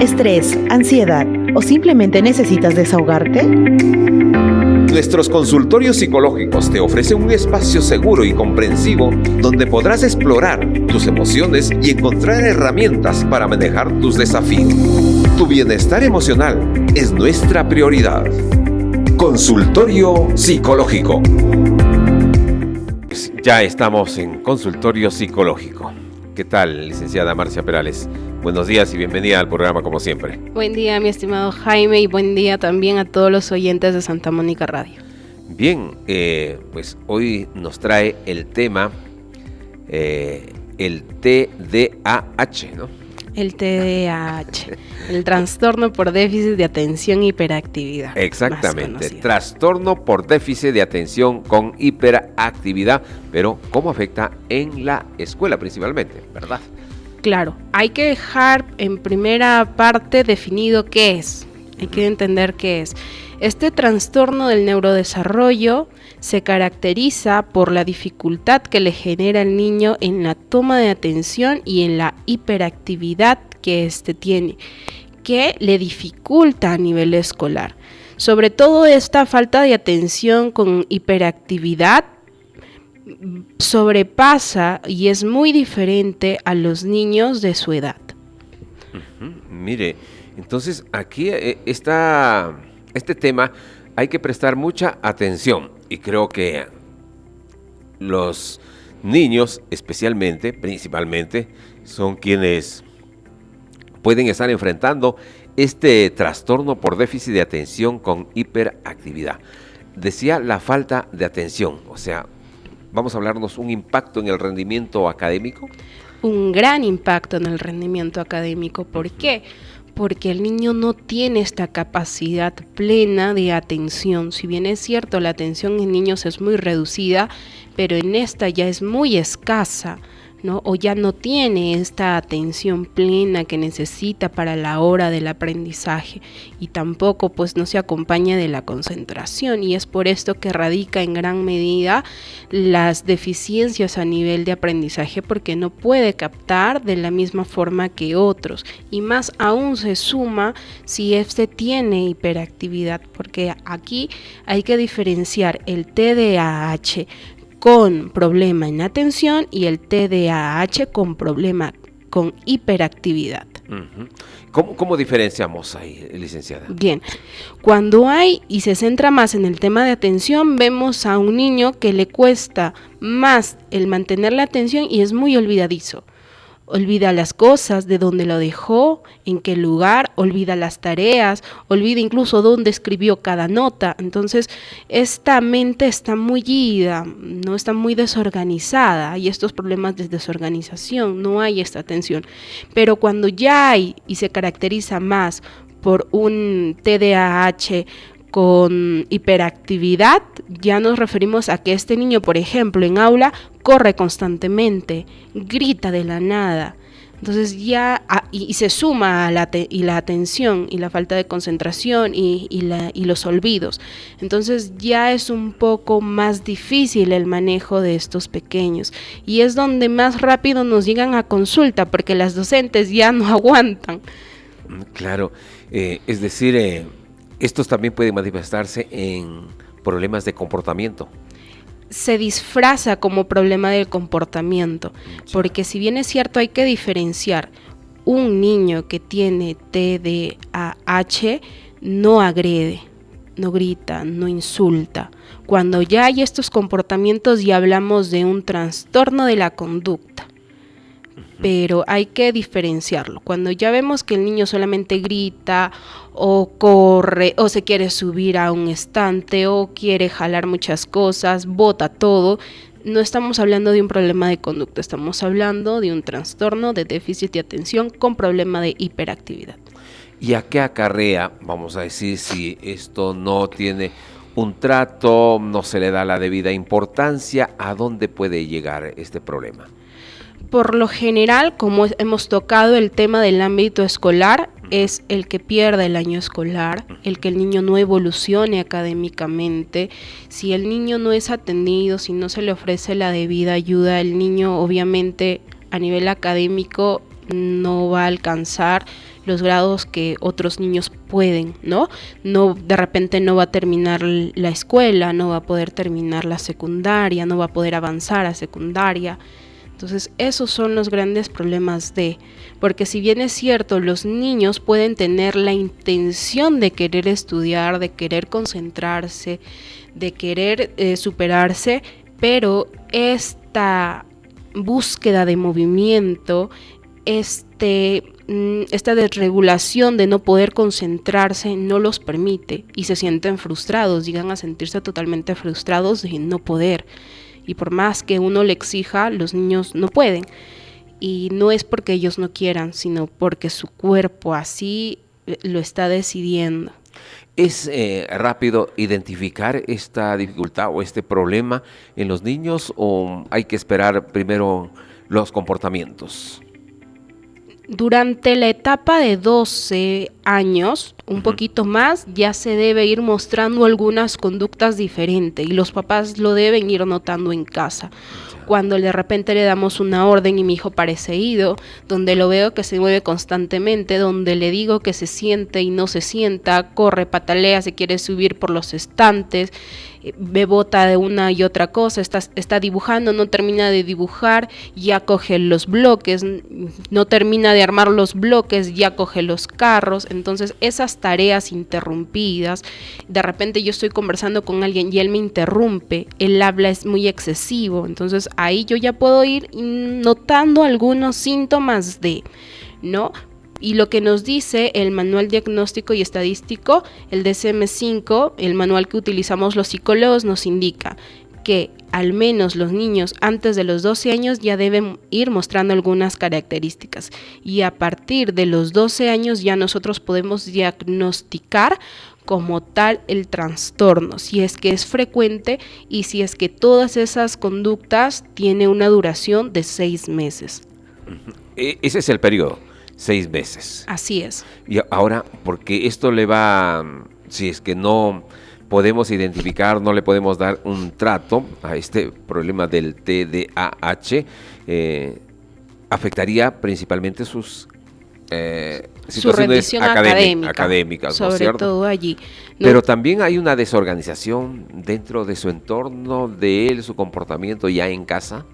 estrés, ansiedad o simplemente necesitas desahogarte? Nuestros consultorios psicológicos te ofrecen un espacio seguro y comprensivo donde podrás explorar tus emociones y encontrar herramientas para manejar tus desafíos. Tu bienestar emocional es nuestra prioridad. Consultorio Psicológico. Ya estamos en Consultorio Psicológico. ¿Qué tal, licenciada Marcia Perales? Buenos días y bienvenida al programa como siempre. Buen día, mi estimado Jaime, y buen día también a todos los oyentes de Santa Mónica Radio. Bien, pues hoy nos trae el tema, el TDAH, ¿no? El TDAH, el trastorno por déficit de atención e hiperactividad. Exactamente, trastorno por déficit de atención con hiperactividad, pero ¿cómo afecta en la escuela principalmente, verdad? Claro, hay que dejar en primera parte definido qué es, hay que entender qué es. Este trastorno del neurodesarrollo se caracteriza por la dificultad que le genera al niño en la toma de atención y en la hiperactividad que éste tiene, que le dificulta a nivel escolar. Sobre todo esta falta de atención con hiperactividad sobrepasa y es muy diferente a los niños de su edad. Mire, entonces aquí este tema hay que prestar mucha atención y creo que los niños especialmente, principalmente, son quienes pueden estar enfrentando este trastorno por déficit de atención con hiperactividad. Decía la falta de atención, o sea, vamos a hablarnos un impacto en el rendimiento académico. Un gran impacto en el rendimiento académico. ¿Por qué? Porque el niño no tiene esta capacidad plena de atención. Si bien es cierto, la atención en niños es muy reducida, pero en esta ya es muy escasa, ¿no? O ya no tiene esta atención plena que necesita para la hora del aprendizaje, y tampoco pues no se acompaña de la concentración, y es por esto que radica en gran medida las deficiencias a nivel de aprendizaje, porque no puede captar de la misma forma que otros, y más aún se suma si este tiene hiperactividad, porque aquí hay que diferenciar el TDAH con problema en atención y el TDAH con problema con hiperactividad. ¿Cómo diferenciamos ahí, licenciada? Bien, cuando hay y se centra más en el tema de atención, vemos a un niño que le cuesta más el mantener la atención y es muy olvidadizo. Olvida las cosas, de dónde lo dejó, en qué lugar, olvida las tareas, olvida incluso dónde escribió cada nota. Entonces, esta mente está muy ida, no está muy desorganizada. Hay estos problemas de desorganización, no hay esta atención. Pero cuando ya hay y se caracteriza más por un TDAH con hiperactividad, ya nos referimos a que este niño, por ejemplo, en aula, corre constantemente, grita de la nada. Entonces ya, y se suma a la atención y la falta de concentración y los olvidos. Entonces ya es un poco más difícil el manejo de estos pequeños. Y es donde más rápido nos llegan a consulta, porque las docentes ya no aguantan. Claro, es decir, estos también pueden manifestarse en problemas de comportamiento. Se disfraza como problema del comportamiento, porque si bien es cierto, hay que diferenciar. Un niño que tiene TDAH no agrede, no grita, no insulta. Cuando ya hay estos comportamientos, ya hablamos de un trastorno de la conducta. Pero hay que diferenciarlo. Cuando ya vemos que el niño solamente grita o corre o se quiere subir a un estante o quiere jalar muchas cosas, bota todo, no estamos hablando de un problema de conducta, estamos hablando de un trastorno de déficit de atención con problema de hiperactividad. ¿Y a qué acarrea, vamos a decir, si esto no tiene un trato, no se le da la debida importancia? ¿A dónde puede llegar este problema? Por lo general, como hemos tocado el tema del ámbito escolar, es el que pierde el año escolar, el que el niño no evolucione académicamente. Si el niño no es atendido, si no se le ofrece la debida ayuda, el niño obviamente a nivel académico no va a alcanzar los grados que otros niños pueden, ¿no? No, de repente no va a terminar la escuela, no va a poder terminar la secundaria, no va a poder avanzar a secundaria. Entonces, esos son los grandes problemas porque si bien es cierto, los niños pueden tener la intención de querer estudiar, de querer concentrarse, de querer superarse, pero esta búsqueda de movimiento, esta desregulación de no poder concentrarse no los permite y se sienten frustrados, llegan a sentirse totalmente frustrados de no poder. Y por más que uno le exija, los niños no pueden. Y no es porque ellos no quieran, sino porque su cuerpo así lo está decidiendo. ¿Es rápido identificar esta dificultad o este problema en los niños o hay que esperar primero los comportamientos? Durante la etapa de 12 años, un poquito más, ya se debe ir mostrando algunas conductas diferentes y los papás lo deben ir notando en casa. Cuando de repente le damos una orden y mi hijo parece ido, donde lo veo que se mueve constantemente, donde le digo que se siente y no se sienta, corre, patalea, se quiere subir por los estantes, bebota de una y otra cosa, está dibujando, no termina de dibujar, ya coge los bloques, no termina de armar los bloques, ya coge los carros. Entonces esas tareas interrumpidas, de repente yo estoy conversando con alguien y él me interrumpe, el habla es muy excesivo, entonces ahí yo ya puedo ir notando algunos síntomas ¿no? Y lo que nos dice el manual diagnóstico y estadístico, el DSM-5, el manual que utilizamos los psicólogos, nos indica que al menos los niños antes de los 12 años ya deben ir mostrando algunas características. Y a partir de los 12 años ya nosotros podemos diagnosticar como tal el trastorno, si es que es frecuente y si es que todas esas conductas tienen una duración de 6 meses. Ese es el periodo. 6 meses. Así es. Y ahora, porque esto le va, si es que no podemos identificar, no le podemos dar un trato a este problema del TDAH, afectaría principalmente sus situaciones académicas, ¿no es cierto? Sobre todo allí. ¿No? Pero también hay una desorganización dentro de su entorno, de él, su comportamiento ya en casa.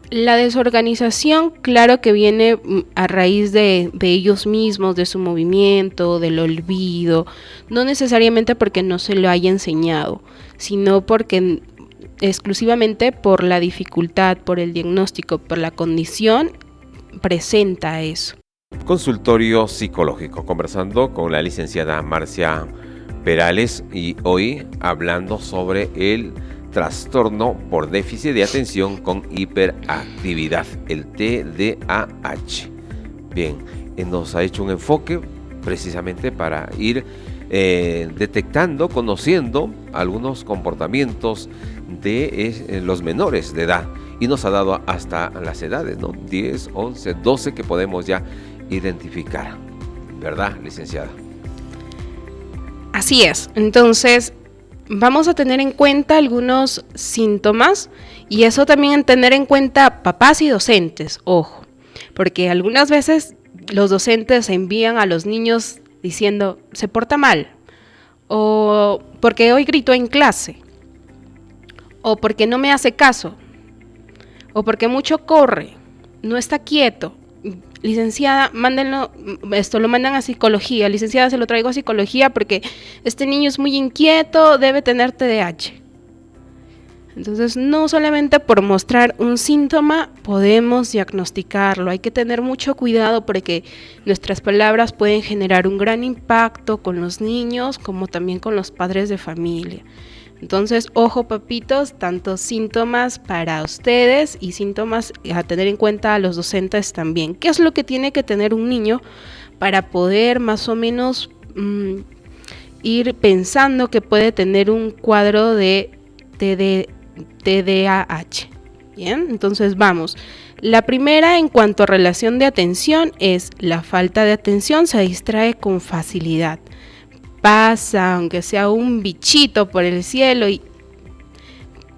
La desorganización, claro que viene a raíz de ellos mismos, de su movimiento, del olvido, no necesariamente porque no se lo haya enseñado, sino porque exclusivamente por la dificultad, por el diagnóstico, por la condición, presenta eso. Consultorio psicológico, conversando con la licenciada Marcia Perales y hoy hablando sobre el trastorno por déficit de atención con hiperactividad, el TDAH. Bien, nos ha hecho un enfoque precisamente para ir detectando, conociendo algunos comportamientos de los menores de edad y nos ha dado hasta las edades, ¿no? 10, 11, 12 que podemos ya identificar, ¿verdad, licenciada? Así es, entonces vamos a tener en cuenta algunos síntomas y eso también en tener en cuenta papás y docentes, ojo, porque algunas veces los docentes envían a los niños diciendo se porta mal o porque hoy gritó en clase o porque no me hace caso o porque mucho corre, no está quieto. Licenciada, mándenlo, esto lo mandan a psicología, licenciada, se lo traigo a psicología porque este niño es muy inquieto, debe tener TDAH. Entonces, no solamente por mostrar un síntoma podemos diagnosticarlo, hay que tener mucho cuidado porque nuestras palabras pueden generar un gran impacto con los niños como también con los padres de familia. Entonces, ojo papitos, tantos síntomas para ustedes y síntomas a tener en cuenta a los docentes también. ¿Qué es lo que tiene que tener un niño para poder más o menos ir pensando que puede tener un cuadro de TDAH? Bien, entonces vamos. La primera en cuanto a relación de atención es la falta de atención, se distrae con facilidad. Pasa, aunque sea un bichito por el cielo y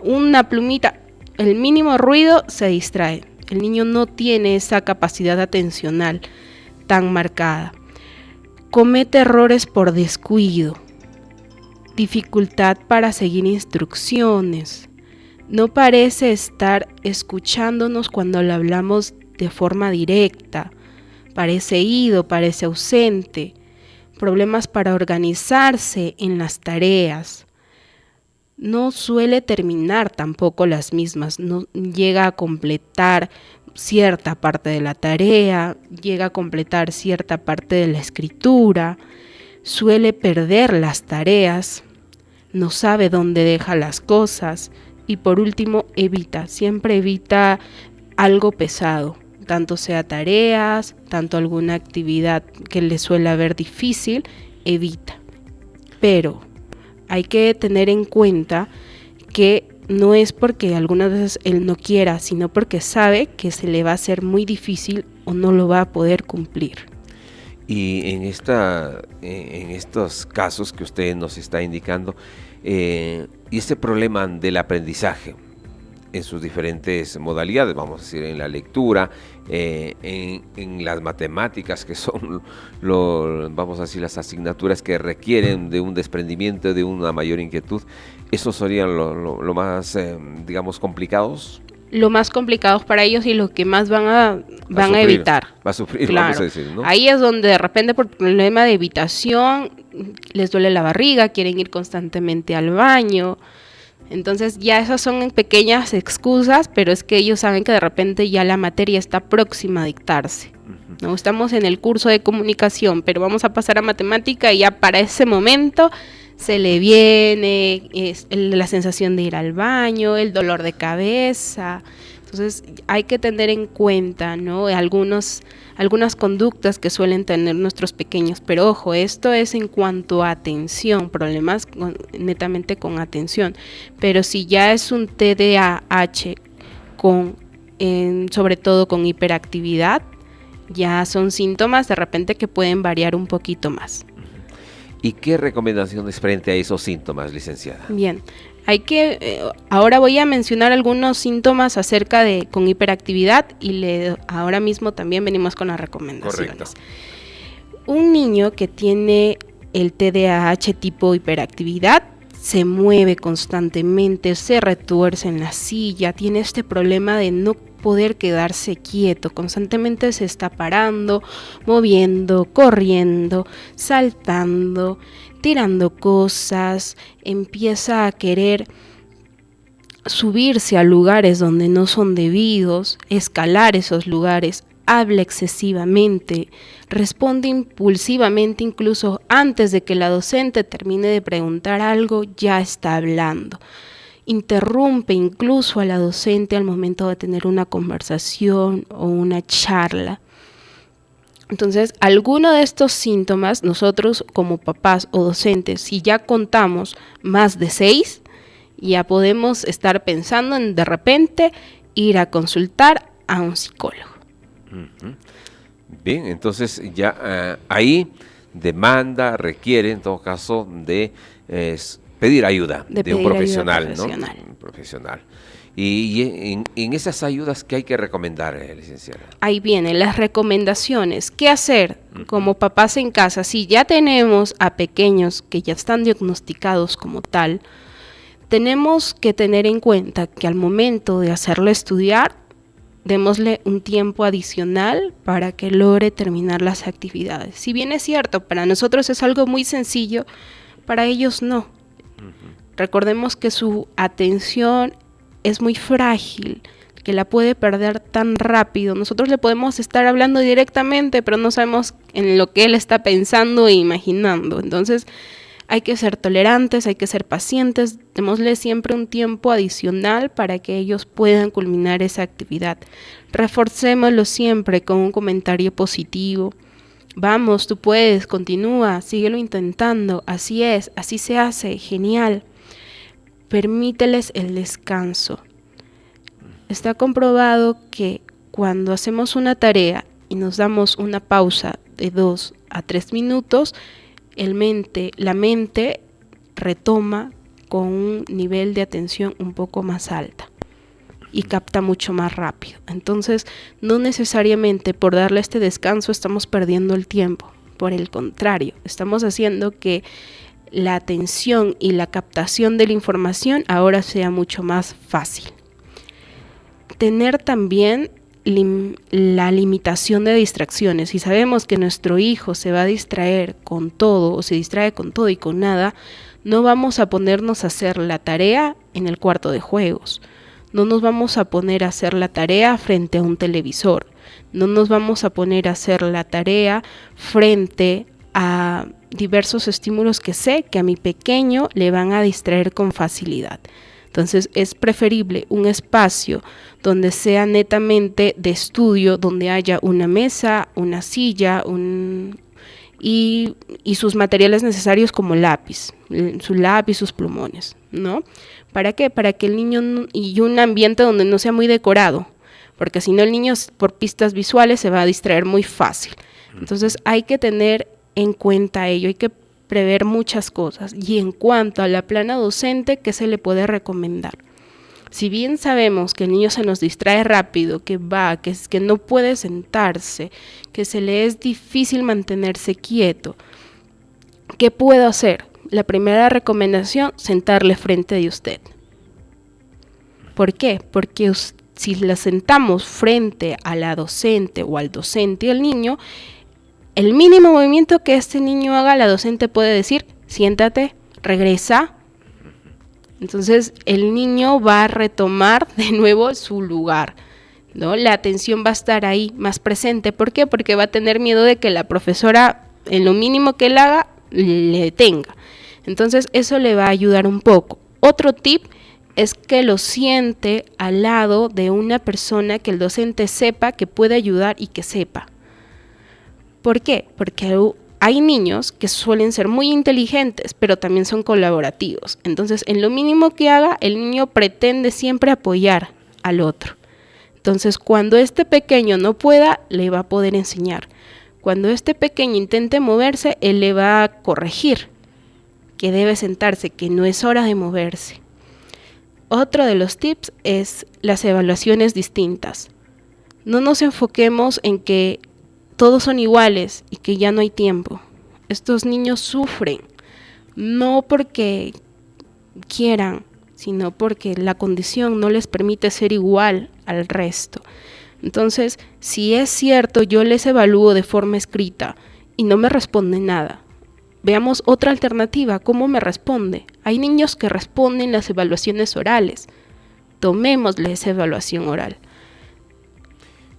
una plumita, el mínimo ruido se distrae. El niño no tiene esa capacidad atencional tan marcada. comete errores por descuido, dificultad para seguir instrucciones, no parece estar escuchándonos cuando le hablamos de forma directa, parece ido, parece ausente, problemas para organizarse en las tareas, no suele terminar tampoco las mismas, no llega a completar cierta parte de la tarea, llega a completar cierta parte de la escritura, suele perder las tareas, no sabe dónde deja las cosas y por último siempre evita algo pesado, tanto sea tareas, tanto alguna actividad que le suele ver difícil, evita. Pero hay que tener en cuenta que no es porque algunas veces él no quiera, sino porque sabe que se le va a hacer muy difícil o no lo va a poder cumplir. Y en estos casos que usted nos está indicando, y este problema del aprendizaje en sus diferentes modalidades, vamos a decir, en la lectura, en las matemáticas, que son, vamos a decir, las asignaturas que requieren de un desprendimiento, de una mayor inquietud, ¿esos serían lo más, digamos, complicados? Lo más complicados para ellos y lo que más van a evitar. Va a sufrir, claro. Vamos a decir, ¿no? Ahí es donde de repente por problema de evitación les duele la barriga, quieren ir constantemente al baño. Entonces ya esas son pequeñas excusas, pero es que ellos saben que de repente ya la materia está próxima a dictarse. ¿No? Estamos en el curso de comunicación, pero vamos a pasar a matemática y ya para ese momento se le viene la sensación de ir al baño, el dolor de cabeza. Entonces hay que tener en cuenta, ¿no? algunas conductas que suelen tener nuestros pequeños, pero ojo, esto es en cuanto a atención, problemas netamente con atención, pero si ya es un TDAH sobre todo con hiperactividad, ya son síntomas de repente que pueden variar un poquito más. ¿Y qué recomendaciones frente a esos síntomas, licenciada? Bien, ahora voy a mencionar algunos síntomas con hiperactividad y ahora mismo también venimos con las recomendaciones. Correcto. Un niño que tiene el TDAH tipo hiperactividad se mueve constantemente, se retuerce en la silla, tiene este problema de no poder quedarse quieto, constantemente se está parando, moviendo, corriendo, saltando, tirando cosas, empieza a querer subirse a lugares donde no son debidos, escalar esos lugares, habla excesivamente, responde impulsivamente, incluso antes de que la docente termine de preguntar algo, ya está hablando. Interrumpe incluso a la docente al momento de tener una conversación o una charla. Entonces, alguno de estos síntomas, nosotros como papás o docentes, si ya contamos más de 6, ya podemos estar pensando en de repente ir a consultar a un psicólogo. Bien, entonces ya ahí requiere en todo caso de pedir ayuda de un profesional, ¿no? Un profesional. Y en esas ayudas, ¿qué hay que recomendar, licenciada? Ahí vienen las recomendaciones. ¿Qué hacer como papás en casa? Si ya tenemos a pequeños que ya están diagnosticados como tal, tenemos que tener en cuenta que al momento de hacerlo estudiar, démosle un tiempo adicional para que logre terminar las actividades. Si bien es cierto, para nosotros es algo muy sencillo, para ellos no. Recordemos que su atención es muy frágil, que la puede perder tan rápido. Nosotros le podemos estar hablando directamente, pero no sabemos en lo que él está pensando e imaginando. Entonces, hay que ser tolerantes, hay que ser pacientes, démosle siempre un tiempo adicional para que ellos puedan culminar esa actividad. Reforcémoslo siempre con un comentario positivo. Vamos, tú puedes, continúa, síguelo intentando, así es, así se hace, genial. Permíteles el descanso. Está comprobado que cuando hacemos una tarea y nos damos una pausa de 2 a 3 minutos, la mente retoma con un nivel de atención un poco más alta y capta mucho más rápido. Entonces, no necesariamente por darle este descanso estamos perdiendo el tiempo. Por el contrario, estamos haciendo que la atención y la captación de la información ahora sea mucho más fácil. Tener también la limitación de distracciones. Si sabemos que nuestro hijo se va a distraer con todo o se distrae con todo y con nada, no vamos a ponernos a hacer la tarea en el cuarto de juegos. No nos vamos a poner a hacer la tarea frente a un televisor. No nos vamos a poner a hacer la tarea frente a diversos estímulos que sé que a mi pequeño le van a distraer con facilidad. Entonces es preferible un espacio donde sea netamente de estudio, donde haya una mesa, una silla, y sus materiales necesarios como su lápiz, sus plumones, ¿no? ¿Para qué? Para que el niño, y un ambiente donde no sea muy decorado, porque si no el niño por pistas visuales se va a distraer muy fácil. Entonces hay que tener en cuenta ello, hay que prever muchas cosas. Y en cuanto a la plana docente, ¿qué se le puede recomendar? Si bien sabemos que el niño se nos distrae rápido, que no puede sentarse, que se le es difícil mantenerse quieto, ¿qué puedo hacer? La primera recomendación, sentarle frente de usted. ¿Por qué? Porque si la sentamos frente a la docente o al docente y al niño, el mínimo movimiento que este niño haga, la docente puede decir, siéntate, regresa. Entonces el niño va a retomar de nuevo su lugar, ¿no? La atención va a estar ahí más presente. ¿Por qué? Porque va a tener miedo de que la profesora, en lo mínimo que él haga, le detenga. Entonces eso le va a ayudar un poco. Otro tip es que lo siente al lado de una persona que el docente sepa que puede ayudar y que sepa. ¿Por qué? Porque hay niños que suelen ser muy inteligentes, pero también son colaborativos. Entonces, en lo mínimo que haga, el niño pretende siempre apoyar al otro. Entonces, cuando este pequeño no pueda, le va a poder enseñar. Cuando este pequeño intente moverse, él le va a corregir que debe sentarse, que no es hora de moverse. Otro de los tips es las evaluaciones distintas. No nos enfoquemos en que todos son iguales y que ya no hay tiempo. Estos niños sufren, no porque quieran, sino porque la condición no les permite ser igual al resto. Entonces, si es cierto, yo les evalúo de forma escrita y no me responde nada. Veamos otra alternativa, ¿cómo me responde? Hay niños que responden las evaluaciones orales. Tomémosle esa evaluación oral.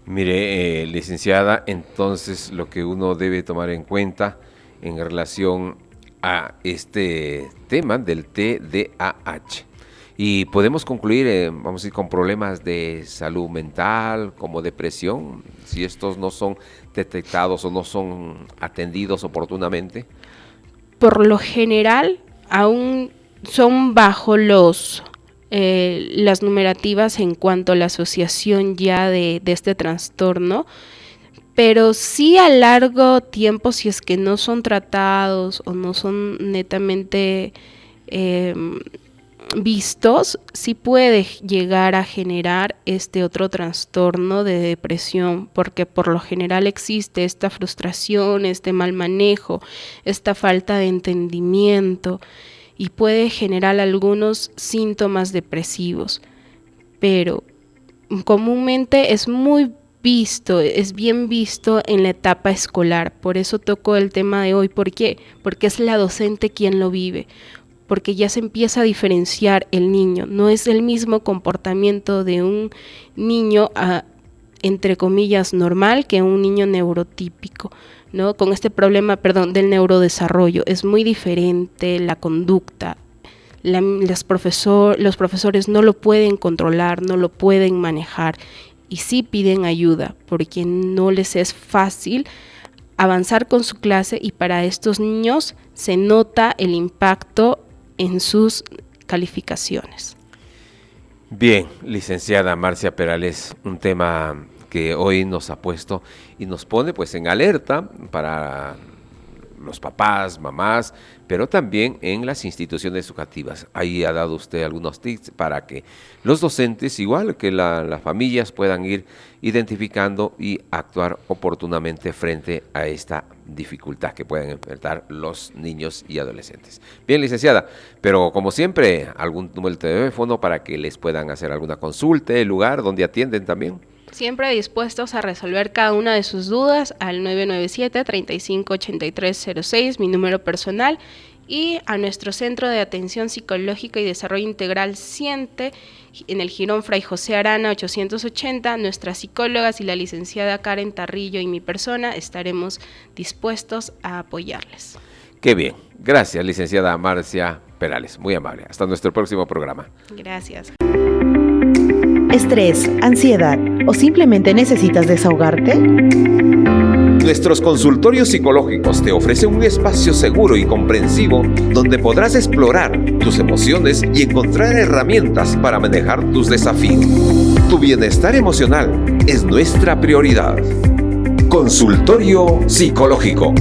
Mire, licenciada, entonces lo que uno debe tomar en cuenta en relación a este tema del TDAH. Y podemos concluir, vamos a ir con problemas de salud mental, como depresión, si estos no son detectados o no son atendidos oportunamente. Por lo general, aún son bajo las numerativas en cuanto a la asociación ya de este trastorno, pero sí a largo tiempo, si es que no son tratados o no son netamente vistos, sí puede llegar a generar este otro trastorno de depresión, porque por lo general existe esta frustración, este mal manejo, esta falta de entendimiento y puede generar algunos síntomas depresivos, pero comúnmente es bien visto en la etapa escolar. Por eso toco el tema de hoy. ¿Por qué? Porque es la docente quien lo vive, porque ya se empieza a diferenciar el niño. No es el mismo comportamiento de un niño, entre comillas, normal, que un niño neurotípico, ¿no? Con este problema, del neurodesarrollo. Es muy diferente la conducta. Los profesores no lo pueden controlar, no lo pueden manejar y sí piden ayuda porque no les es fácil avanzar con su clase, y para estos niños se nota el impacto en sus calificaciones. Bien, licenciada Marcia Perales, un tema que hoy nos ha puesto y nos pone pues en alerta para los papás, mamás, pero también en las instituciones educativas. Ahí ha dado usted algunos tips para que los docentes, igual que las familias, puedan ir identificando y actuar oportunamente frente a esta dificultad que pueden enfrentar los niños y adolescentes. Bien, licenciada, pero como siempre, algún número de teléfono para que les puedan hacer alguna consulta, el lugar donde atienden también. Siempre dispuestos a resolver cada una de sus dudas al 997-358306, mi número personal, y a nuestro Centro de Atención Psicológica y Desarrollo Integral Siente, en el Jirón Fray José Arana 880, nuestras psicólogas y la licenciada Karen Tarrillo y mi persona estaremos dispuestos a apoyarles. Qué bien. Gracias, licenciada Marcia Perales. Muy amable. Hasta nuestro próximo programa. Gracias. ¿Estrés, ansiedad o simplemente necesitas desahogarte? Nuestros consultorios psicológicos te ofrecen un espacio seguro y comprensivo donde podrás explorar tus emociones y encontrar herramientas para manejar tus desafíos. Tu bienestar emocional es nuestra prioridad. Consultorio psicológico.